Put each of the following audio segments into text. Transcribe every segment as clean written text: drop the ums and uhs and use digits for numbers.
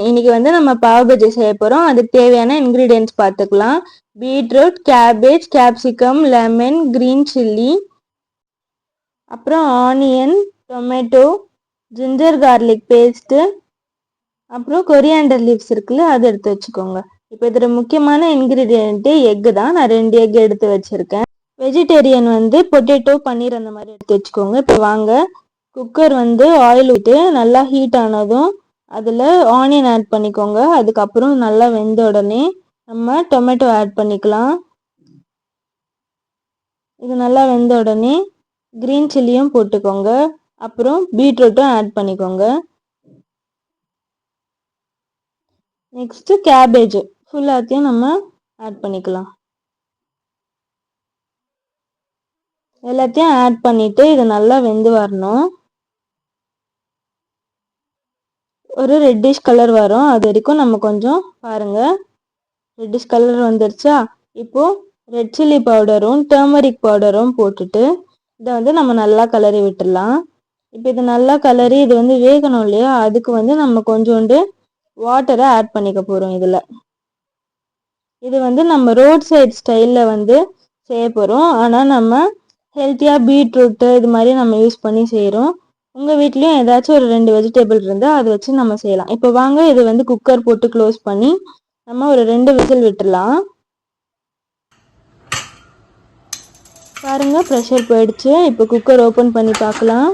இன்னைக்கு வந்து நம்ம பாவ் பஜ்ஜி செய்ய போறோம். அதுக்கு தேவையான இன்கிரீடியன்ட்ஸ் பார்த்துக்கலாம். Beetroot, cabbage, capsicum, lemon, green chilli, அப்புறம் onion, tomato, ginger garlic paste, அப்புறம் கொரியாண்டர் லீவ்ஸ் இருக்குல்ல, அது எடுத்து வச்சுக்கோங்க. இப்போ இதில் முக்கியமான இன்கிரீடியன்ட்டு எக்கு தான். நான் 2 எக் எடுத்து வச்சுருக்கேன். வெஜிடேரியன் வந்து பொட்டேட்டோ, பன்னீர் அந்த மாதிரி எடுத்து வச்சுக்கோங்க. இப்போ வாங்க, குக்கர் வந்து ஆயில் விட்டு நல்லா ஹீட் ஆனதும் அதில் ஆனியன் ஆட் பண்ணிக்கோங்க. அதுக்கப்புறம் நல்லா வெந்த உடனே நம்ம டொமேட்டோ ஆட் பண்ணிக்கலாம். இது நல்லா வெந்த உடனே க்ரீன் சில்லியும் போட்டுக்கோங்க. அப்புறம் பீட்ரூட்டும் ஆட் பண்ணிக்கோங்க. நெக்ஸ்ட்டு கேபேஜ் ஃபுல்லாத்தையும் நம்ம ஆட் பண்ணிக்கலாம். எல்லாத்தையும் ஆட் பண்ணிவிட்டு இது நல்லா வெந்து வரணும். ஒரு ரெட்டிஷ் கலர் வரும், அது வரைக்கும் நம்ம கொஞ்சம் பாருங்கள். ரெட்டிஷ் கலர் வந்துருச்சா? இப்போது ரெட் சில்லி பவுடரும் டர்மரிக் பவுடரும் போட்டுட்டு இதை வந்து நம்ம நல்லா கலரி விட்டுடலாம். இப்போ இது நல்லா கலரி இது வந்து வேகணும் இல்லையா, அதுக்கு வந்து நம்ம கொஞ்சோண்டு வாட்டரை ஆட் பண்ணிக்க போகிறோம். இது வந்து நம்ம ரோட் சைட் ஸ்டைலில் வந்து செய்ய போகிறோம். ஆனால் நம்ம ஹெல்த்தியாக பீட்ரூட்டு இது மாதிரி நம்ம யூஸ் பண்ணி செய்கிறோம். உங்கள் வீட்லேயும் ஏதாச்சும் ஒரு 2 வெஜிடபிள் இருந்தால் அதை வச்சு நம்ம செய்யலாம். இப்போ வாங்க, இது வந்து குக்கர் போட்டு க்ளோஸ் பண்ணி நம்ம ஒரு 2 விசில் விட்டுடலாம். பாருங்கள், ப்ரெஷர் போயிடுச்சு. இப்போ குக்கர் ஓப்பன் பண்ணி பார்க்கலாம்.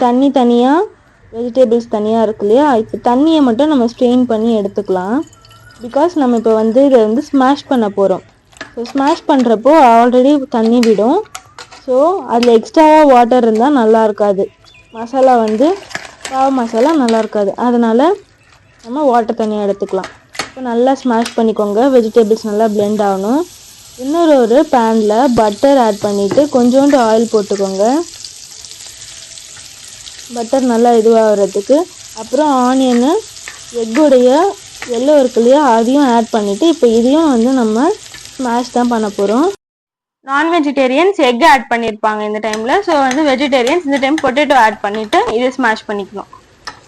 தண்ணி தனியாக, வெஜிடபிள்ஸ் தனியாக இருக்கு இல்லையா? இப்போ தண்ணியை மட்டும் நம்ம ஸ்ட்ரெயின் பண்ணி எடுத்துக்கலாம். பிகாஸ் நம்ம இப்போ வந்து இதை வந்து ஸ்மாஷ் பண்ண போகிறோம். ஸோ ஸ்மாஷ் பண்ணுறப்போ ஆல்ரெடி தண்ணி விடும். ஸோ அதில் எக்ஸ்ட்ராவாக வாட்டர் இருந்தால் நல்லா இருக்காது. மசாலா வந்து பாவ் மசாலா நல்லா இருக்காது. அதனால் நம்ம வாட்டர் தனியாக எடுத்துக்கலாம். இப்போ நல்லா ஸ்மாஷ் பண்ணிக்கோங்க. வெஜிடபிள்ஸ் நல்லா பிளெண்ட் ஆகணும். இன்னொரு பேனில் பட்டர் ஆட் பண்ணிவிட்டு கொஞ்சோண்டு ஆயில் போட்டுக்கோங்க. பட்டர் நல்லா இதுவாகிறதுக்கு. அப்புறம் ஆனியனு, எக்குடைய எல்லோ இருக்கு இல்லையா, அதையும் ஆட் பண்ணிவிட்டு இப்போ இதையும் வந்து நம்ம ஸ்மாஷ் தான் பண்ண போகிறோம். நான் வெஜிடேரியன்ஸ் எக் ஆட் பண்ணியிருப்பாங்க இந்த டைமில். ஸோ வந்து வெஜிடேரியன்ஸ் இந்த டைம் பொட்டேட்டோ ஆட் பண்ணிவிட்டு இதை ஸ்மாஷ் பண்ணிக்கணும்.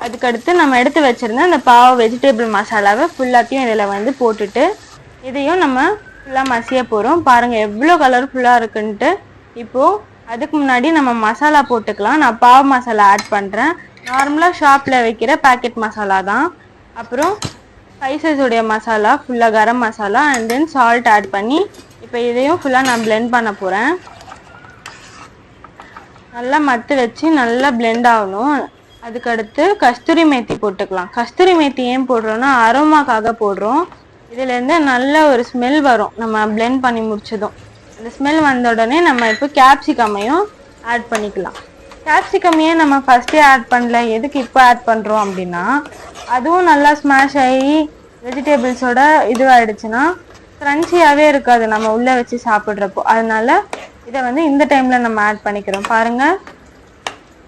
அதுக்கடுத்து நம்ம எடுத்து வச்சுருந்த அந்த பாவ் வெஜிடபிள் மசாலாவை ஃபுல்லாத்தையும் இதில் வந்து போட்டுட்டு இதையும் நம்ம ஃபுல்லாக மசிய போகிறோம். பாருங்கள் எவ்வளோ கலர்ஃபுல்லாக இருக்குன்ட்டு. இப்போது அதுக்கு முன்னாடி நம்ம மசாலா போட்டுக்கலாம். நான் பாவ் மசாலா ஆட் பண்ணுறேன். நார்மலாக ஷாப்பில் வைக்கிற பேக்கெட் மசாலா தான். அப்புறம் ஸ்பைசஸுடைய மசாலா ஃபுல்லாக garam masala and then salt add பண்ணி இப்போ இதையும் ஃபுல்லாக நான் பிளெண்ட் பண்ண போகிறேன். நல்லா மத்து வச்சு நல்லா பிளெண்ட் ஆகணும். அதுக்கடுத்து கஸ்தூரி மேத்தி போட்டுக்கலாம். கஸ்தூரி மேத்தி ஏன் போடுறோன்னா அரோமாக்காக போடுறோம். இதுலேருந்து நல்ல ஒரு ஸ்மெல் வரும் நம்ம பிளெண்ட் பண்ணி முடிச்சதும். அந்த ஸ்மெல் வந்த உடனே நம்ம இப்போ கேப்சிகமையும் ஆட் பண்ணிக்கலாம். கேப்சிகம் ஏன் நம்ம ஃபஸ்ட்டே ஆட் பண்ணல, எதுக்கு இப்போ ஆட் பண்ணுறோம் அப்படின்னா, அதுவும் நல்லா ஸ்மாஷ் ஆகி வெஜிடபிள்ஸோட இதுவாகிடுச்சுன்னா க்ரன்ச்சியாகவே இருக்காது நம்ம உள்ளே வச்சு சாப்பிட்றப்போ. அதனால இதை வந்து இந்த டைமில் நம்ம ஆட் பண்ணிக்கிறோம். பாருங்கள்,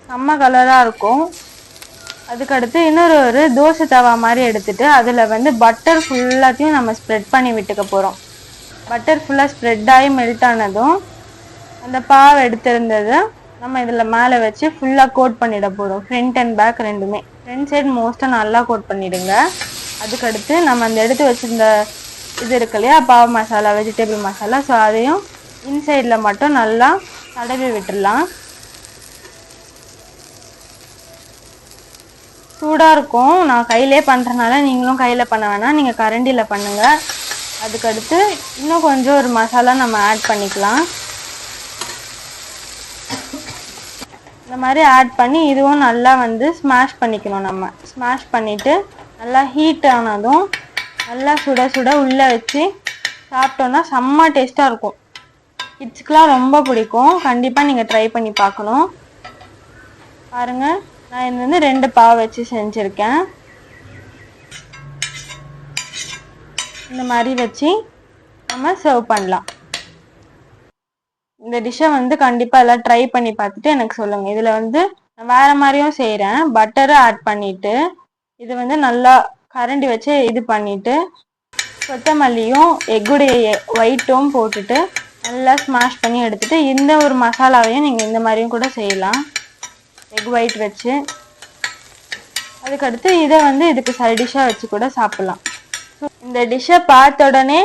செம்ம கலராக இருக்கும். அதுக்கடுத்து இன்னொரு தோசை தவா மாதிரி எடுத்துகிட்டு அதில் வந்து பட்டர் ஃபுல்லாத்தையும் நம்ம ஸ்ப்ரெட் பண்ணி விட்டுக்க போகிறோம். பட்டர் ஃபுல்லாக ஸ்ப்ரெட் ஆகி மெல்ட் ஆனதும் அந்த பாவை எடுத்திருந்ததை நம்ம இதில் மேலே வச்சு ஃபுல்லாக கோட் பண்ணிட போகிறோம். ஃப்ரண்ட் அண்ட் பேக் ரெண்டுமே. ஃப்ரண்ட் சைடு மோஸ்ட்டாக நல்லா கோட் பண்ணிவிடுங்க. அதுக்கடுத்து நம்ம அந்த எடுத்து வச்சுருந்த இது இருக்கு இல்லையா, பாவ் மசாலா, வெஜிடபிள் மசாலா, ஸோ அதையும் இன்சைடில் மட்டும் நல்லா தடவி விட்டுடலாம். சூடாக இருக்கும். நான் கையிலே பண்ணுறனால நீங்களும் கையில் பண்ண வேணாம், நீங்கள் கரண்டியில் பண்ணுங்கள். அதுக்கடுத்து இன்னும் கொஞ்சம் ஒரு மசாலா நம்ம ஆட் பண்ணிக்கலாம். இந்த மாதிரி ஆட் பண்ணி இதுவும் நல்லா வந்து ஸ்மாஷ் பண்ணிக்கணும். நம்ம ஸ்மாஷ் பண்ணிவிட்டு நல்லா ஹீட் ஆனதும் நல்லா சுட சுட உள்ளே வச்சு சாப்பிட்டோன்னா செம்ம டேஸ்ட்டாக இருக்கும். கிட்ஸ்க்கெலாம் ரொம்ப பிடிக்கும். கண்டிப்பாக நீங்கள் ட்ரை பண்ணி பார்க்கணும். பாருங்கள், நான் இது வந்து 2 பாவ் வச்சு செஞ்சுருக்கேன். இந்த மாதிரி வச்சு நம்ம சர்வ் பண்ணலாம். இந்த டிஷ்ஷை வந்து கண்டிப்பாக எல்லாம் ட்ரை பண்ணி பார்த்துட்டு எனக்கு சொல்லுங்கள். இதில் வந்து நான் வேறு மாதிரியும் செய்கிறேன். பட்டரை ஆட் பண்ணிவிட்டு இது வந்து நல்லா கரண்டி வச்சு இது பண்ணிவிட்டு கொத்தமல்லியும் எக்குடைய ஒயிட்டும் போட்டுட்டு நல்லா ஸ்மாஷ் பண்ணி எடுத்துகிட்டு இந்த ஒரு மசாலாவையும் நீங்கள் இந்த மாதிரியும் கூட செய்யலாம். எக் ஒயிட் வச்சு அதுக்கடுத்து இதை வந்து இதுக்கு சைட் டிஷ்ஷாக வச்சு கூட சாப்பிட்லாம். ஸோ இந்த டிஷ்ஷை பார்த்த உடனே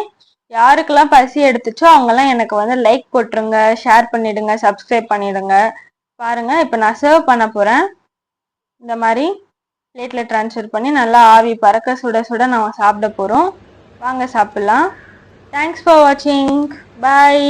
யாருக்கெல்லாம் பசி எடுத்துச்சோ அவங்கெல்லாம் எனக்கு வந்து லைக் போட்டுருங்க, ஷேர் பண்ணிடுங்க, சப்ஸ்கிரைப் பண்ணிடுங்க. பாருங்கள், இப்போ நான் சர்வ் பண்ண போகிறேன். இந்த மாதிரி பிளேட்டில் ட்ரான்ஸ்ஃபர் பண்ணி நல்லா ஆவி பறக்க சுட சுட நம்ம சாப்பிட போகிறோம். வாங்க சாப்பிட்லாம். தேங்க்ஸ் ஃபார் வாட்சிங். பாய்.